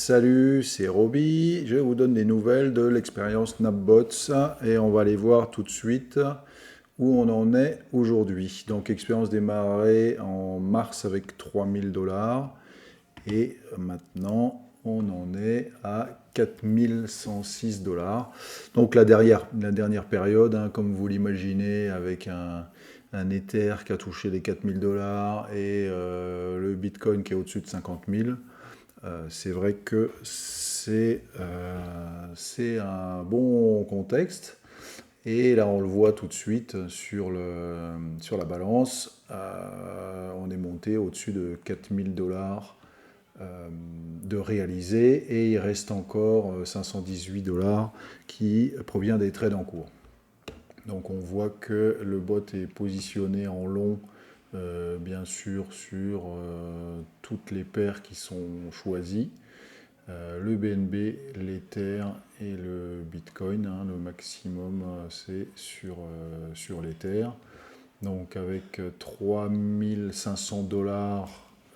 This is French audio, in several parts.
Salut, c'est Roby. Je vous donne des nouvelles de l'expérience Snapbots et on va aller voir tout de suite où on en est aujourd'hui. Donc, expérience démarrée en mars avec 3000 $ et maintenant on en est à 4106 $. Donc, la dernière période, comme vous l'imaginez, avec un Ether qui a touché les 4000 $ et le Bitcoin qui est au-dessus de 50 000. C'est vrai que c'est un bon contexte. Et là, on le voit tout de suite sur la balance. On est monté au-dessus de 4000 $ de réalisé et il reste encore 518 $ qui provient des trades en cours. Donc on voit que le bot est positionné en long, bien sûr, sur toutes les paires qui sont choisies. Le BNB, l'Ether et le Bitcoin. Le maximum, c'est sur l'Ether. Donc avec 3500 $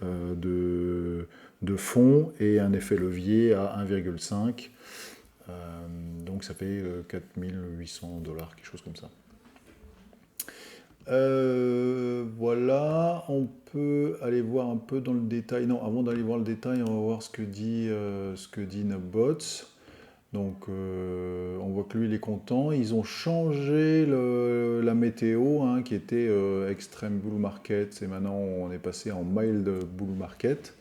de fonds et un effet levier à 1,5. Donc ça fait 4800 $, quelque chose comme ça. Voilà, on peut aller voir un peu dans le détail. Non, avant d'aller voir le détail, on va voir ce que dit Nupbots. Donc, on voit que lui, il est content. Ils ont changé la météo, qui était extreme bull market, et maintenant on est passé en mild bull market.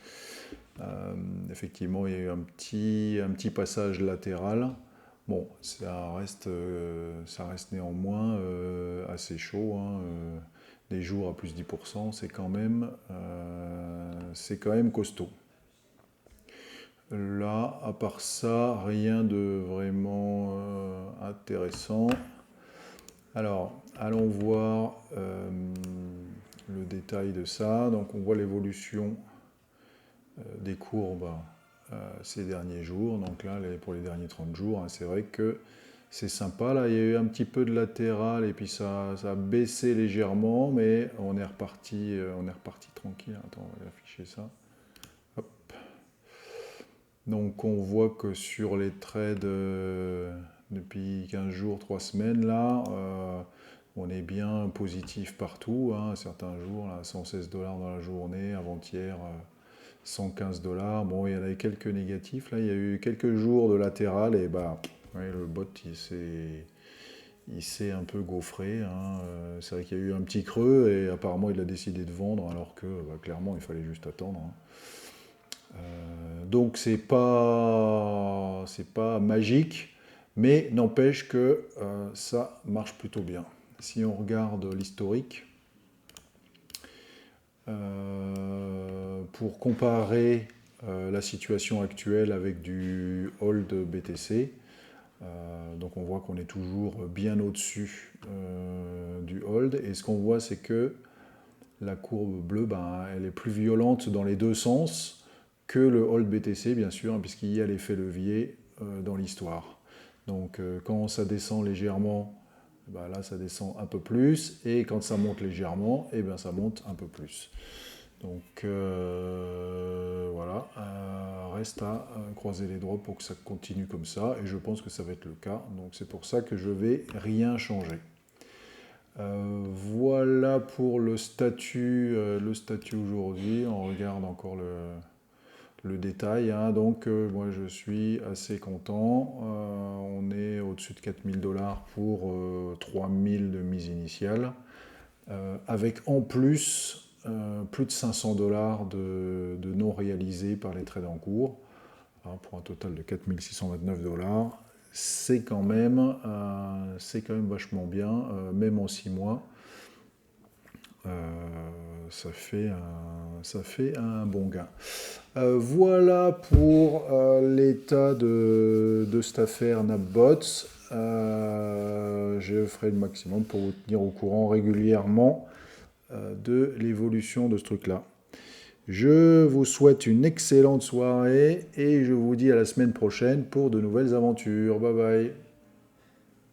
Effectivement, il y a eu un petit passage latéral. Bon, ça reste néanmoins assez chaud. Des jours à plus 10%, c'est quand même costaud. Là, à part ça, rien de vraiment intéressant. Alors, allons voir le détail de ça. Donc, on voit l'évolution des courbes ces derniers jours. Donc là, pour les derniers 30 jours, c'est vrai que c'est sympa. Là, il y a eu un petit peu de latéral et puis ça a baissé légèrement, mais on est reparti tranquille. Attends, on va afficher ça. Hop. Donc on voit que sur les trades depuis 15 jours, 3 semaines, là, on est bien positif partout. Certains jours, là, 116 $ dans la journée, avant-hier, 115 $. Bon, il y en avait quelques négatifs. Là, il y a eu quelques jours de latéral et le bot, il s'est un peu gaufré. C'est vrai qu'il y a eu un petit creux et apparemment, il a décidé de vendre alors que clairement, il fallait juste attendre. Donc, c'est pas magique, mais n'empêche que ça marche plutôt bien. Si on regarde l'historique, pour comparer la situation actuelle avec du hold BTC, donc on voit qu'on est toujours bien au-dessus du hold. Et ce qu'on voit, c'est que la courbe bleue, elle est plus violente dans les deux sens que le hold BTC, bien sûr, puisqu'il y a l'effet levier dans l'histoire. Donc quand ça descend légèrement, là ça descend un peu plus, et quand ça monte légèrement, ça monte un peu plus. Donc voilà, reste à croiser les doigts pour que ça continue comme ça, et je pense que ça va être le cas. Donc c'est pour ça que je vais rien changer. Voilà pour le statut aujourd'hui. On regarde encore le détail. Donc moi je suis assez content. On est au-dessus de 4000 $ pour 3000 de mise initiale. Avec en plus plus de 500 $ de non réalisés par les trades en cours, pour un total de 4629 $. C'est quand même vachement bien, même en 6 mois. Ça fait un bon gain. Voilà pour l'état de cette affaire Nupbots. Je ferai le maximum pour vous tenir au courant régulièrement de l'évolution de ce truc-là. Je vous souhaite une excellente soirée et je vous dis à la semaine prochaine pour de nouvelles aventures. Bye bye.